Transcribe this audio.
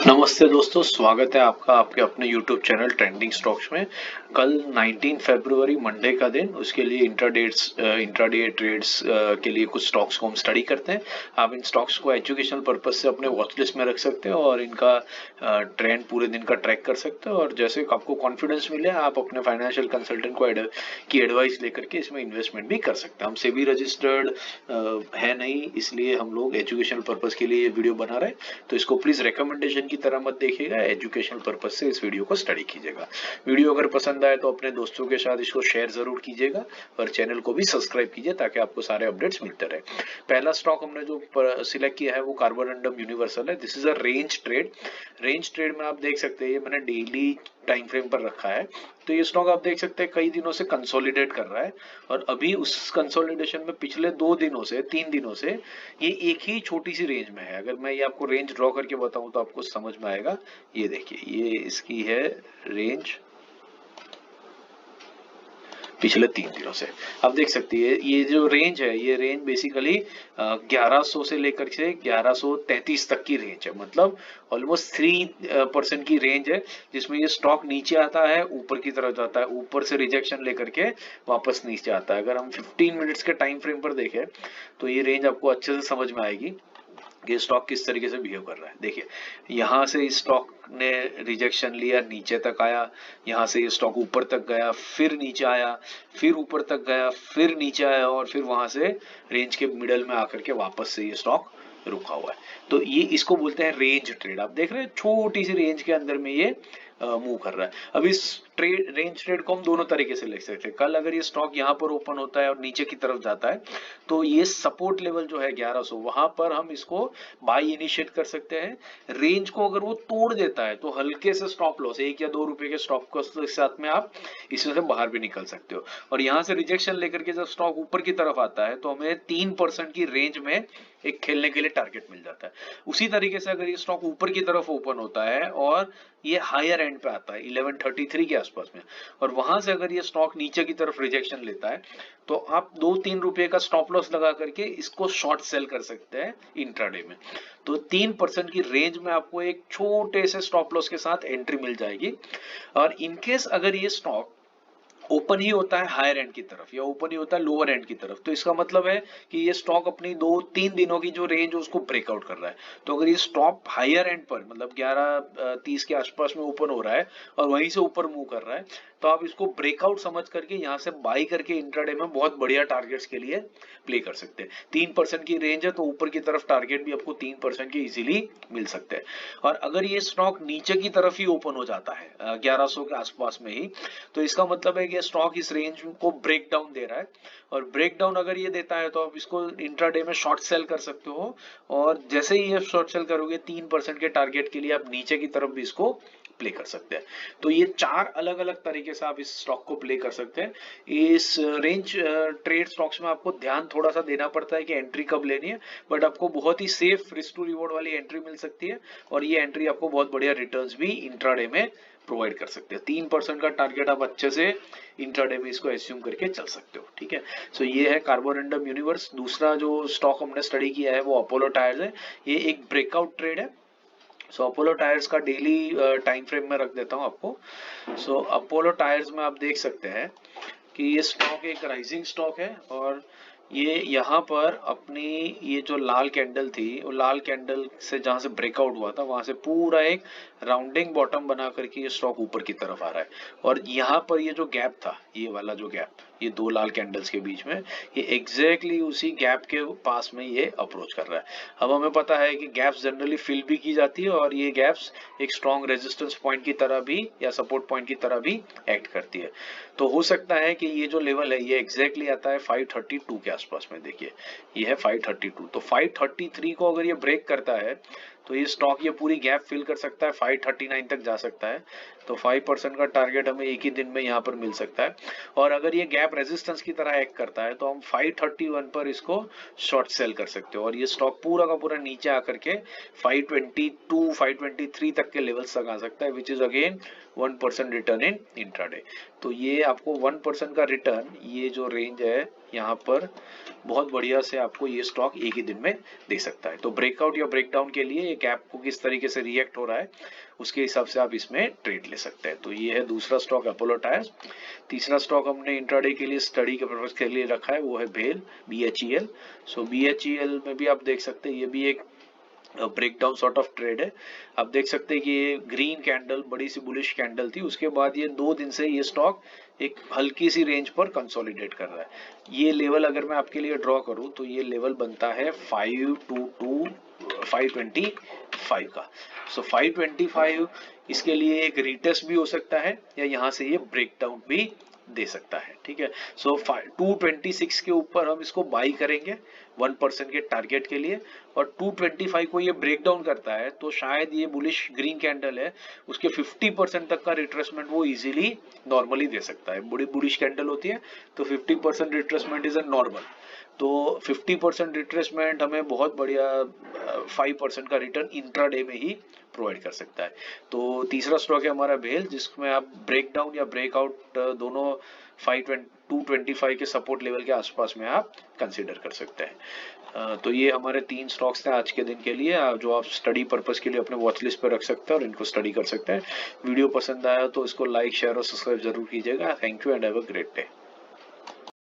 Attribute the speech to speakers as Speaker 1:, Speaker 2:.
Speaker 1: नमस्ते दोस्तों, स्वागत है आपका आपके अपने YouTube चैनल ट्रेंडिंग स्टॉक्स में। कल 19 फरवरी मंडे का दिन, उसके लिए इंट्राडे ट्रेड्स के लिए कुछ स्टॉक्स को हम स्टडी करते हैं। आप इन स्टॉक्स को एजुकेशनल पर्पस से अपने वॉच लिस्ट में रख सकते हैं और इनका ट्रेंड पूरे दिन का ट्रैक कर सकते हैं। और जैसे आपको कॉन्फिडेंस मिले, आप अपने फाइनेंशियल कंसल्टेंट की एडवाइस लेकर के इसमें इन्वेस्टमेंट भी कर सकते हैं। हम सेबी रजिस्टर्ड है नहीं, इसलिए हम लोग एजुकेशनल पर्पस के लिए ये वीडियो बना रहे हैं। तो इसको प्लीज रिकमेंडेशन की तरह मत देखिएगा, एजुकेशनल पर्पस से इस वीडियो को स्टडी कीजिएगा। वीडियो अगर पसंद आए तो अपने दोस्तों के साथ इसको शेयर जरूर कीजिएगा और चैनल को भी सब्सक्राइब कीजिए ताकि आपको सारे अपडेट्स मिलते रहे। पहला स्टॉक हमने जो सिलेक्ट किया है वो कार्बोरंडम यूनिवर्सल है। This is a range trade. Range trade में आप देख सकते हैं, ये मैंने डेली टाइम फ्रेम पर रखा है। तो ये स्टॉक आप देख सकते हैं कई दिनों से कंसोलिडेट कर रहा है और अभी उस कंसोलिडेशन में पिछले 2 दिनों से 3 दिनों से ये एक ही छोटी सी रेंज में है। अगर मैं ये आपको रेंज ड्रॉ करके बताऊं तो आपको समझ में आएगा। ये देखिए, ये इसकी है रेंज पिछले 3 दिनों से। आप देख सकती है ये जो रेंज है, ये रेंज बेसिकली 1100 से लेकर के 1133 तक की रेंज है। मतलब ऑलमोस्ट 3% की रेंज है, जिसमें ये स्टॉक नीचे आता है, ऊपर की तरफ जाता है, ऊपर से रिजेक्शन लेकर के वापस नीचे आता है। अगर हम 15 मिनट्स के टाइम फ्रेम पर देखें तो ये रेंज आपको अच्छे से समझ में आएगी कि स्टॉक किस तरीके से बिहेव कर रहा है। देखिए, यहाँ से इस स्टॉक ने रिजेक्शन लिया, नीचे तक आया, यहाँ से ये स्टॉक ऊपर तक गया, फिर नीचे आया, फिर ऊपर तक गया, फिर नीचे आया और फिर वहां से रेंज के मिडल में आकर के वापस से ये स्टॉक रुका हुआ है। तो ये इसको बोलते हैं रेंज ट्रेड। आप देख रहे हैं छोटी सी रेंज के अंदर में ये मूव कर रहा है। अब इस रेंज ट्रेड को हम दोनों तरीके से लिख सकते हैं। कल अगर ये स्टॉक यहाँ पर ओपन होता है और नीचे की तरफ जाता है तो ये सपोर्ट लेवल जो है 1100, वहां पर हम इसको बाय इनिशिएट कर सकते हैं। रेंज को अगर वो तोड़ देता है तो हल्के से स्टॉप लॉस 1 या 2 रुपए के स्टॉप के साथ में आप इसमें से बाहर भी निकल सकते हो। और यहाँ से रिजेक्शन लेकर के जब स्टॉक ऊपर की तरफ आता है तो हमें 3% की रेंज में एक खेलने के लिए टारगेट मिल जाता है। उसी तरीके से अगर ये स्टॉक ऊपर की तरफ ओपन होता है और ये हायर एंड पे आता है 1133 के आसपास में, और वहां से अगर ये स्टॉक नीचे की तरफ रिजेक्शन लेता है तो आप 2-3 रुपए का स्टॉप लॉस लगा करके इसको शॉर्ट सेल कर सकते हैं इंट्राडे में। तो 3% की रेंज में आपको एक छोटे से स्टॉप लॉस के साथ एंट्री मिल जाएगी। और इनकेस अगर ये स्टॉक ओपन ही होता है हायर एंड की तरफ या ओपन ही होता है लोअर एंड की तरफ, तो इसका मतलब है कि ये स्टॉक अपनी 2-3 दिनों की जो रेंज है उसको ब्रेकआउट कर रहा है। तो अगर ये स्टॉक हायर एंड पर मतलब 11:30 के आसपास में ओपन हो रहा है और वहीं से ऊपर मूव कर रहा है, तो आप इसको ब्रेकआउट समझ करके यहाँ से बाई करके इंट्राडे में बहुत बढ़िया टारगेट्स के लिए प्ले कर सकते हैं। 3% की रेंज है तो ऊपर की तरफ टारगेट भी आपको 3% के इजीली मिल सकते हैं। और अगर ये स्टॉक नीचे की तरफ ही ओपन हो जाता है 1100 के आसपास में ही, तो इसका मतलब है कि स्टॉक इस रेंज को ब्रेक डाउन दे रहा है। और ब्रेक डाउन अगर ये देता है तो आप इसको इंट्राडे में शॉर्ट सेल कर सकते हो। और जैसे ही ये शॉर्ट सेल करोगे 3% के टारगेट के लिए आप नीचे की तरफ भी इसको प्ले कर सकते हैं। तो ये 4 अलग अलग तरीके से आप इस स्टॉक को प्ले कर सकते हैं। इस रेंज ट्रेड स्टॉक्स में आपको ध्यान थोड़ा सा देना पड़ता है कि एंट्री कब लेनी है, बट आपको बहुत ही सेफ रिस्क टू रिवॉर्ड वाली एंट्री मिल सकती है और ये एंट्री आपको बहुत बढ़िया रिटर्न्स भी इंट्राडे में प्रोवाइड कर सकते हैं। 3% का टारगेट आप अच्छे से इंट्राडे में इसको एस्यूम करके चल सकते हो। ठीक है, सो ये है कार्बोरंडम यूनिवर्स। दूसरा जो स्टॉक हमने स्टडी किया है वो अपोलो टायर्स है। ये एक ब्रेकआउट ट्रेड है। सो अपोलो टायर्स का डेली टाइम फ्रेम में रख देता हूँ आपको। सो अपोलो टायर्स में आप देख सकते हैं कि ये स्टॉक एक राइजिंग स्टॉक है और ये यहाँ पर अपनी ये जो लाल कैंडल थी, वो लाल कैंडल से जहाँ से ब्रेकआउट हुआ था वहां से पूरा एक राउंडिंग बॉटम बना करके ये स्टॉक ऊपर की तरफ आ रहा है। और यहाँ पर ये जो गैप था, ये वाला जो गैप, ये 2 लाल कैंडल्स के बीच में, ये एग्जैक्टली उसी गैप के पास में ये अप्रोच कर रहा है। अब हमें पता है कि गैप्स जनरली फिल भी की जाती है और ये गैप्स एक स्ट्रॉन्ग रेजिस्टेंस पॉइंट की तरह भी या सपोर्ट पॉइंट की तरह भी एक्ट करती है। तो हो सकता है कि ये जो लेवल है ये एग्जैक्टली आता है 532 के आसपास में। देखिए, ये है 532। तो 533 को अगर ये ब्रेक करता है तो ये स्टॉक ये पूरी गैप फिल कर सकता है, 539 तक जा सकता है। तो 5% का टारगेट हमें एक ही दिन में यहाँ पर मिल सकता है। और अगर ये गैप रेजिस्टेंस की तरह एक्ट करता है तो हम 531 पर इसको शॉर्ट सेल कर सकते हो और ये स्टॉक पूरा का पूरा नीचे आकर के 522 523 तक के लेवल्स तक आ सकता है, which is again 1% return in intraday. तो ये आपको 1% का रिटर्न, ये जो रेंज है यहाँ पर बहुत बढ़िया से आपको ये स्टॉक एक ही दिन में दे सकता है। तो ब्रेकआउट या ब्रेकडाउन के लिए ये गैप को किस तरीके से रिएक्ट हो रहा है उसके हिसाब से आप इसमें ट्रेड ले सकते हैं। तो ये है दूसरा स्टॉक अपोलो टायर्स। तीसरा स्टॉक हमने इंट्राडे के लिए स्टडी के पर्पज के लिए रखा है, वो है भेल BHEL। सो BHEL में भी आप देख सकते हैं ये भी एक ब्रेकडाउन सॉर्ट ऑफ ट्रेड है। आप देख सकते हैं कि ये ग्रीन कैंडल बड़ी सी बुलिश कैंडल थी, उसके बाद ये 2 दिन से ये स्टॉक एक हल्की सी रेंज पर कंसोलिडेट कर रहा है। ये लेवल अगर मैं आपके लिए ड्रॉ करूं तो ये लेवल बनता है 525 का। सो 525 इसके लिए एक रीटेस्ट भी हो सकता है या यहाँ से ये ब्रेकडाउन भी दे सकता है, ठीक है। सो 226 के ऊपर हम इसको बाई करेंगे 1% के टारगेट के लिए, और 225 को ये ब्रेक डाउन करता है तो शायद ये बुलिश ग्रीन कैंडल है उसके 50% तक का रिट्रेसमेंट वो इजीली नॉर्मली दे सकता है। बड़ी बुलिश कैंडल होती है तो 50% रिट्रेसमेंट इज अ नॉर्मल, तो 50% रिट्रेसमेंट हमें बहुत बढ़िया 5% का रिटर्न इंट्राडे में ही प्रोवाइड कर सकता है। तो तीसरा स्टॉक है हमारा भेल, जिसमें आप ब्रेक डाउन या ब्रेकआउट दोनों 225 के सपोर्ट लेवल के आसपास में आप कंसीडर कर सकते हैं। तो ये हमारे 3 स्टॉक्स थे आज के दिन के लिए, जो आप स्टडी पर्पस के लिए अपने वॉच लिस्ट पर रख सकते हैं और इनको स्टडी कर सकते हैं। वीडियो पसंद आया तो इसको लाइक शेयर और सब्सक्राइब जरूर कीजिएगा। Thank you and have a great day.